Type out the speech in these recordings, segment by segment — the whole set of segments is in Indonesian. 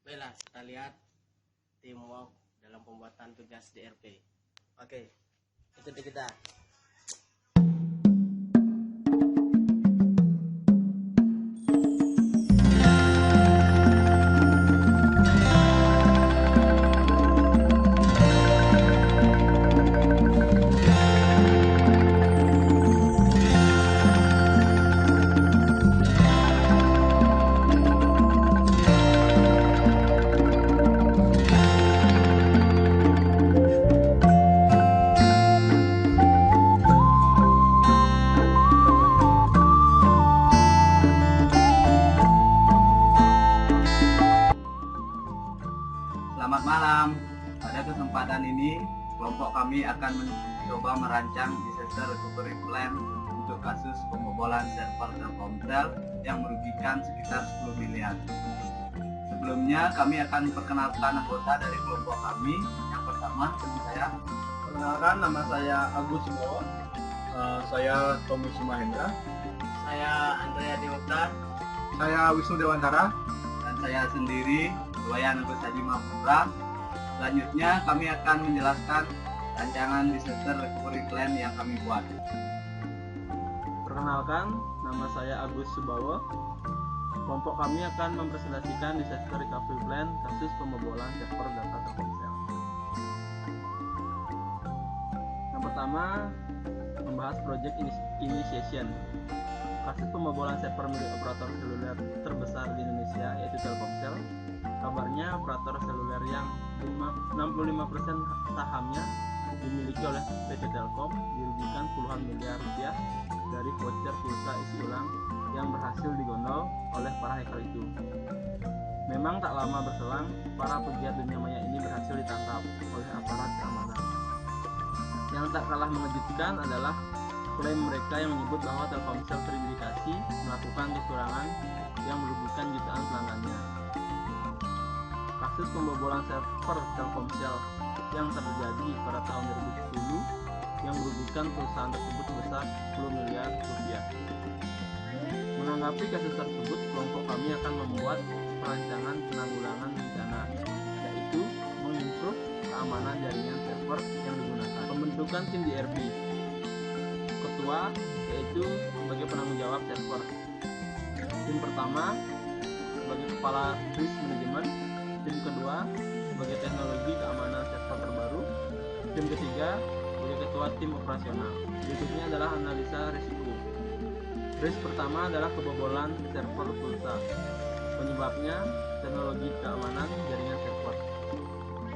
Baiklah, kita lihat teamwork dalam pembuatan tugas DRP. Oke, ikuti kita. Selamat malam. Pada kesempatan ini, kelompok kami akan mencoba merancang disaster recovery plan untuk kasus pembobolan server Telkomsel yang merugikan sekitar 10 miliar. Sebelumnya, kami akan memperkenalkan anggota dari kelompok kami. Yang pertama, dengan saya. Perkenalkan, nama saya Agus Subowo. Saya Tommy Sumahendra. Saya Andrea Dewokta. Saya Wisnu Dewantara. Dan saya sendiri, Wayan Agus Haji Maputra. Selanjutnya, kami akan menjelaskan rancangan disaster recovery plan yang kami buat. Perkenalkan, nama saya Agus Subowo. Kelompok kami akan mempresentasikan disaster recovery plan kasus pembobolan server data Telkomsel. Yang pertama, membahas project initiation. Kasus pembobolan server milik operator seluler terbesar di Indonesia yaitu Telkomsel. Kabarnya operator seluler yang 65% sahamnya dimiliki oleh PT Telkom dirugikan puluhan miliar rupiah dari voucher pulsa isi ulang yang berhasil digondol oleh para hacker itu. Memang tak lama berselang, para pegiat dunia maya ini berhasil ditangkap oleh aparat keamanan. Yang tak kalah mengejutkan adalah klaim mereka yang menyebut bahwa Telkomsel terindikasi melakukan kecurangan yang merugikan jutaan pelanggannya. Kasus pembobolan server Telkomsel yang terjadi pada tahun 2010 yang merugikan perusahaan tersebut sebesar 10 miliar rupiah. Menanggapi kasus tersebut, kelompok kami akan membuat perancangan penanggulangan bencana, yaitu mengimprove keamanan jaringan server yang digunakan. Pembentukan tim DRP. Ketua yaitu sebagai penanggung jawab server. Tim pertama sebagai kepala risk management. Tim kedua sebagai teknologi keamanan server terbaru. Tim ketiga sebagai ketua tim operasional. Berikutnya adalah analisa risiko. Risk pertama adalah kebobolan server pulsa. Penyebabnya teknologi keamanan jaringan server.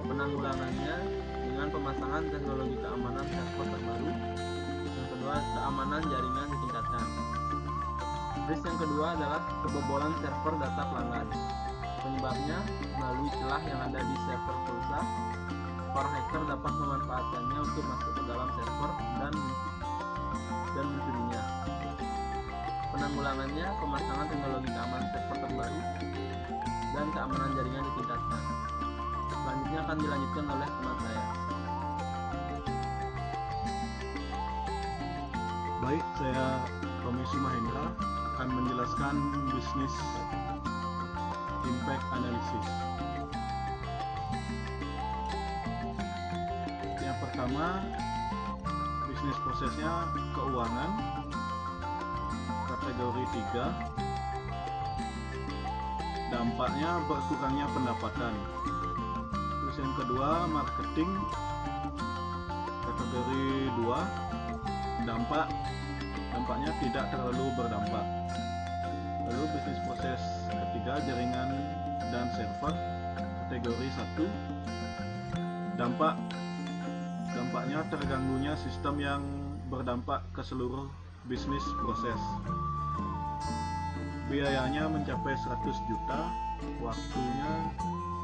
Penanggulangannya dengan pemasangan teknologi keamanan server terbaru. Yang kedua, keamanan jaringan ditingkatkan. Risk yang kedua adalah kebobolan server data pelanggan. Penyebabnya melalui celah yang ada di server pulsa, para hacker dapat memanfaatkannya untuk masuk ke dalam server dan mencurinya. Penanggulangannya pemasangan teknologi keamanan server terbaru dan keamanan jaringan ditingkatkan. Selanjutnya akan dilanjutkan oleh teman saya. Baik, saya Tommy Sumahendra akan menjelaskan bisnis impact analysis. Yang pertama, bisnis prosesnya keuangan, kategori 3. Dampaknya berkurangnya pendapatan. Terus yang kedua, marketing, kategori 2. Dampaknya tidak terlalu berdampak. Lalu bisnis proses ketiga, jaringan dan server, kategori 1. Dampaknya terganggunya sistem yang berdampak ke seluruh bisnis proses. Biayanya mencapai 100 juta, waktunya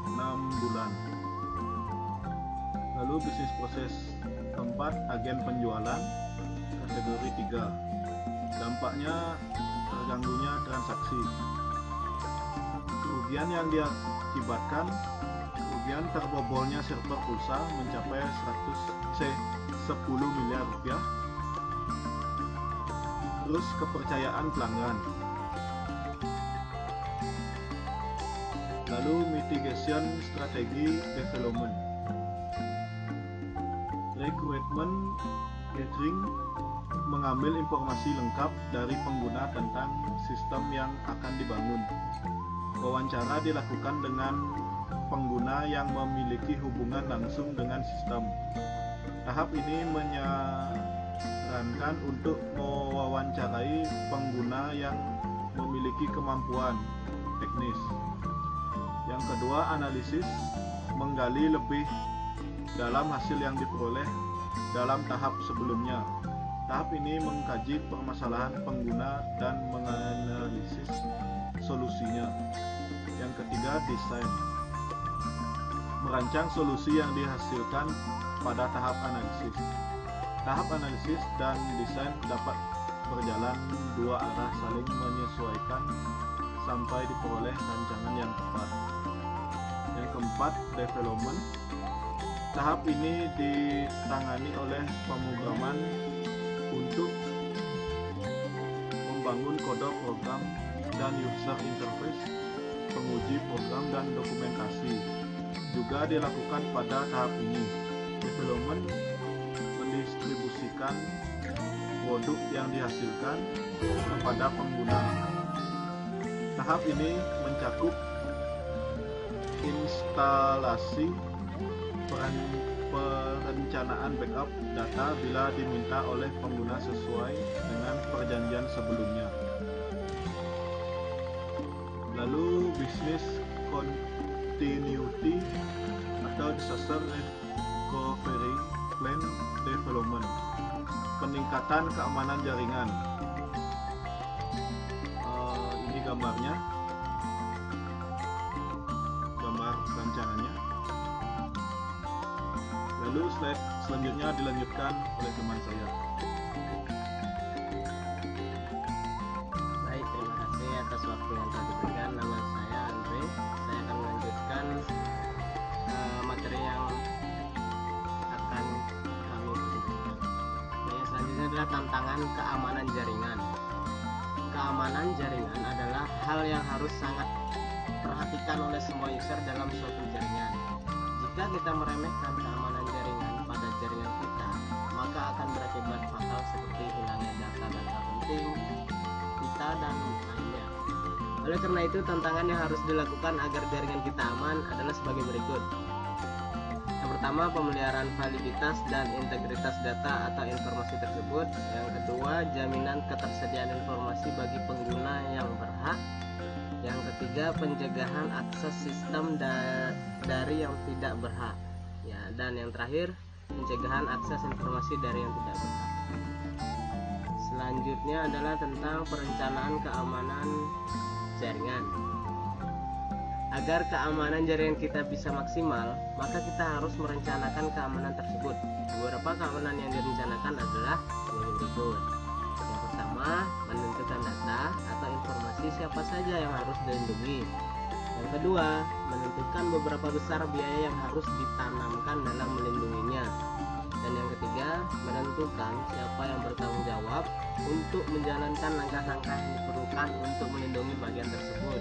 6 bulan. Lalu bisnis proses keempat, agen penjualan, kategori 3. Dampaknya terganggunya transaksi. Kerugian yang diakibatkan, kerugian terbobolnya server pulsa mencapai 10 miliar rupiah. Terus kepercayaan pelanggan. Lalu mitigation strategi development. Requirement gathering mengambil informasi lengkap dari pengguna tentang sistem yang akan dibangun. Wawancara dilakukan dengan pengguna yang memiliki hubungan langsung dengan sistem. Tahap ini menyarankan untuk mewawancarai pengguna yang memiliki kemampuan teknis. Yang kedua, analisis, menggali lebih dalam hasil yang diperoleh dalam tahap sebelumnya. Tahap ini mengkaji permasalahan pengguna dan menganalisis solusinya. Yang ketiga, desain, merancang solusi yang dihasilkan pada tahap analisis. Tahap analisis dan desain dapat berjalan dua arah, saling menyesuaikan sampai diperoleh rancangan yang tepat. Yang keempat, development. Tahap ini ditangani oleh pemrograman untuk membangun kode program dan user interface, penguji program dan dokumentasi juga dilakukan pada tahap ini. Development mendistribusikan produk yang dihasilkan kepada pengguna. Tahap ini mencakup instalasi, perencanaan backup data bila diminta oleh pengguna sesuai dengan perjanjian sebelumnya. Lalu business continuity atau disaster recovery plan development, peningkatan keamanan jaringan. Ini gambarnya, gambar rancangannya. Lalu slide selanjutnya dilanjutkan oleh teman saya. Baik, terima kasih atas waktu yang telah diberikan. Nama saya Andre. Saya akan melanjutkan materi yang akan kami presentasikan. Yang selanjutnya adalah tantangan keamanan jaringan. Keamanan jaringan adalah hal yang harus sangat perhatikan oleh semua user dalam suatu jaringan. Jika kita meremehkan keamanan jaringan pada jaringan kita, maka akan berakibat fatal seperti hilangnya data-data penting kita dan lainnya. Oleh karena itu, tantangan yang harus dilakukan agar jaringan kita aman adalah sebagai berikut. Yang pertama, pemeliharaan validitas dan integritas data atau informasi tersebut. Yang kedua, jaminan ketersediaan informasi bagi pengguna yang berhak. Yang ketiga, pencegahan akses sistem dari yang tidak berhak. Ya, dan yang terakhir, pencegahan akses informasi dari yang tidak berhak. Selanjutnya adalah tentang perencanaan keamanan jaringan. Agar keamanan jaringan kita bisa maksimal, maka kita harus merencanakan keamanan tersebut. Beberapa keamanan yang direncanakan adalah sebagai berikut. Yang pertama, menentukan data atau informasi siapa saja yang harus dilindungi. Yang kedua, menentukan beberapa besar biaya yang harus ditanamkan dalam melindunginya. Dan yang ketiga, menentukan siapa yang bertanggung jawab untuk menjalankan langkah-langkah yang diperlukan untuk melindungi bagian tersebut.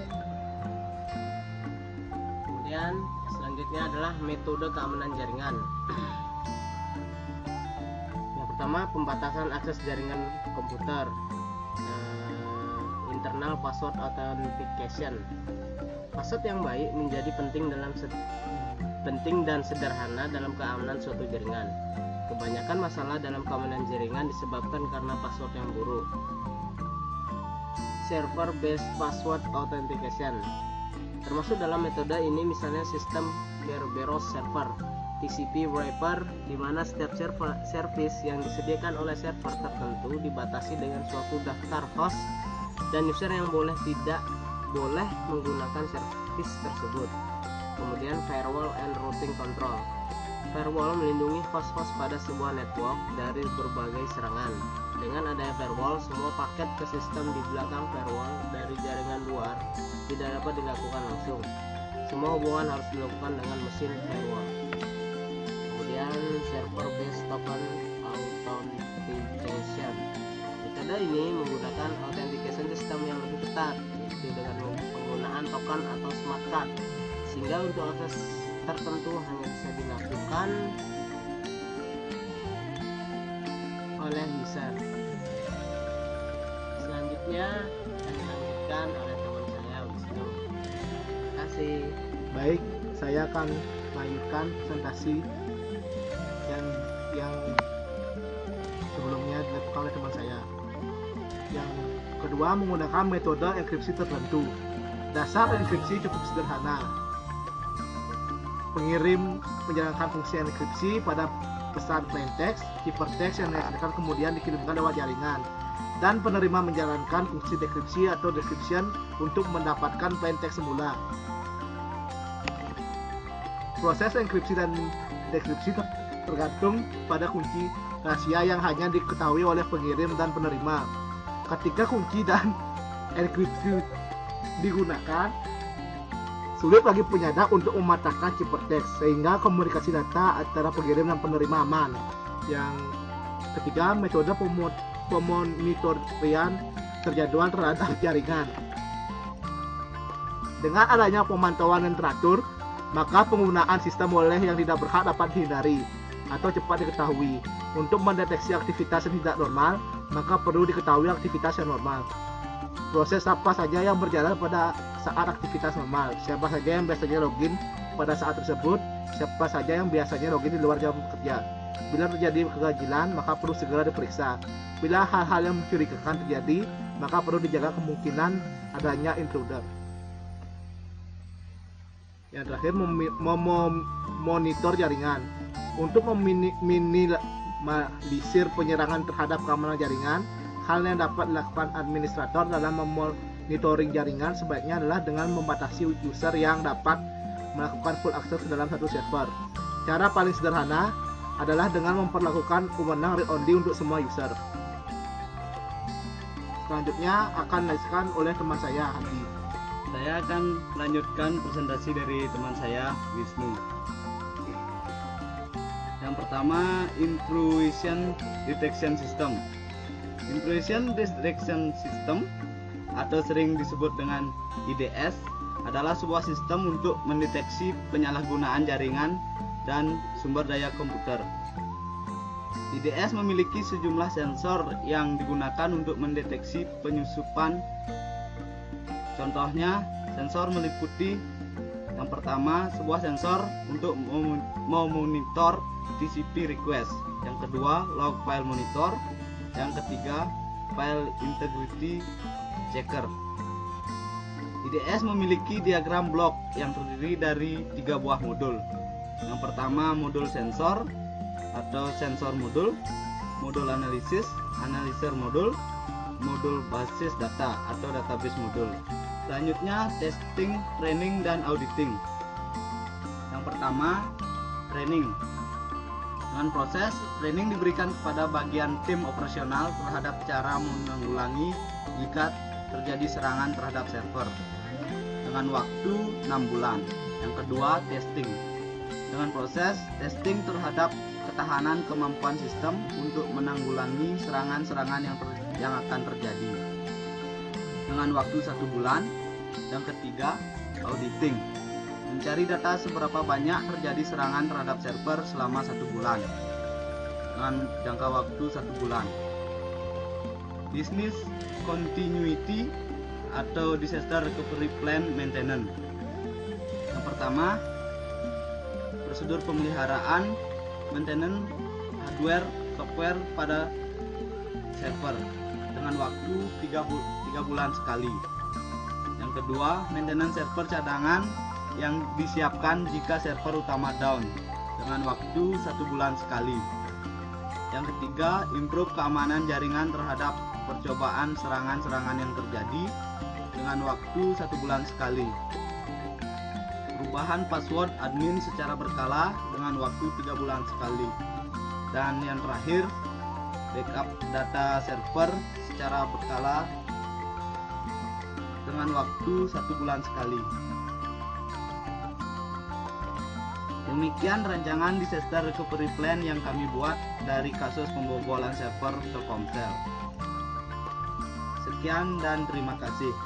Kemudian selanjutnya adalah metode keamanan jaringan. Yang pertama, pembatasan akses jaringan komputer, internal password authentication. Password yang baik menjadi penting dan sederhana dalam keamanan suatu jaringan. Kebanyakan masalah dalam keamanan jaringan disebabkan karena password yang buruk. Server based password authentication termasuk dalam metode ini, misalnya sistem Kerberos server, TCP wrapper, di mana setiap service yang disediakan oleh server tertentu dibatasi dengan suatu daftar host dan user yang tidak boleh menggunakan service tersebut. Kemudian firewall and routing control. Firewall melindungi host-host pada sebuah network dari berbagai serangan. Dengan adanya firewall, semua paket ke sistem di belakang firewall dari jaringan luar tidak dapat dilakukan langsung. Semua hubungan harus dilakukan dengan mesin firewall. Kemudian server based token authentication. Metode ini menggunakan authentication system yang lebih ketat, yaitu dengan penggunaan token atau smart card, sehingga untuk akses tertentu hanya bisa dilakukan oleh user. Selanjutnya akan dilanjutkan oleh teman saya, Wisnu. Terima kasih. Baik, saya akan melanjutkan presentasi yang sebelumnya dilakukan oleh teman saya. Yang kedua, menggunakan metode enkripsi tertentu. Dasar enkripsi cukup sederhana. Pengirim menjalankan fungsi enkripsi pada pesan plaintext, hypertext yang dihasilkan kemudian dikirimkan lewat jaringan, dan penerima menjalankan fungsi dekripsi atau decryption untuk mendapatkan plaintext semula. Proses enkripsi dan dekripsi tergantung pada kunci rahasia yang hanya diketahui oleh pengirim dan penerima. Ketika kunci dan enkripsi digunakan, sulit bagi penyadap untuk mematahkan ciphertext, sehingga komunikasi data antara pengirim dan penerima aman. Yang ketiga, metode pemonitorian terjadwal terhadap jaringan. Dengan adanya pemantauan yang teratur, maka penggunaan sistem oleh yang tidak berhak dapat dihindari atau cepat diketahui. Untuk mendeteksi aktivitas yang tidak normal, maka perlu diketahui aktivitas yang normal. Proses apa saja yang berjalan pada saat aktivitas normal, siapa saja yang biasanya login pada saat tersebut, siapa saja yang biasanya login di luar jam kerja. Bila terjadi keganjilan, maka perlu segera diperiksa. Bila hal-hal yang mencurigakan terjadi, maka perlu dijaga kemungkinan adanya intruder. Yang terakhir, memonitor jaringan. Untuk meminimalisir penyerangan terhadap keamanan jaringan, hal yang dapat dilakukan administrator dalam memonitoring jaringan sebaiknya adalah dengan membatasi user yang dapat melakukan full access ke dalam satu server. Cara paling sederhana adalah dengan memperlakukan wewenang read only untuk semua user. Selanjutnya akan dilanjutkan oleh teman saya, Hadi. Saya akan melanjutkan presentasi dari teman saya, Wisnu. Yang pertama, Intrusion Detection System. Intrusion Detection System atau sering disebut dengan IDS adalah sebuah sistem untuk mendeteksi penyalahgunaan jaringan dan sumber daya komputer. IDS memiliki sejumlah sensor yang digunakan untuk mendeteksi penyusupan. Contohnya, sensor meliputi yang pertama, sebuah sensor untuk memonitor TCP request. Yang kedua, log file monitor. Yang ketiga, file integrity checker. IDS memiliki diagram blok yang terdiri dari 3 buah modul. Yang pertama, modul sensor atau sensor modul, modul analisis, analyzer modul, modul basis data atau database modul. Selanjutnya, testing, training, dan auditing. Yang pertama, training. Dengan proses training diberikan kepada bagian tim operasional terhadap cara menanggulangi jika terjadi serangan terhadap server dengan waktu 6 bulan. Yang kedua, testing. Dengan proses testing terhadap ketahanan kemampuan sistem untuk menanggulangi serangan-serangan yang akan terjadi dengan waktu 1 bulan. Yang ketiga, auditing. Mencari data seberapa banyak terjadi serangan terhadap server selama 1 bulan dengan jangka waktu 1 bulan. Business continuity atau disaster recovery plan maintenance. Yang pertama, prosedur pemeliharaan maintenance hardware software pada server dengan waktu 3 bulan sekali. Yang kedua, maintenance server cadangan yang disiapkan jika server utama down dengan waktu 1 bulan sekali. Yang ketiga, improve keamanan jaringan terhadap percobaan serangan-serangan yang terjadi dengan waktu 1 bulan sekali. Perubahan password admin secara berkala dengan waktu 3 bulan sekali. Dan yang terakhir, backup data server secara berkala dengan waktu 1 bulan sekali. Demikian rancangan disaster recovery plan yang kami buat dari kasus pembobolan server Telkomsel. Sekian dan terima kasih.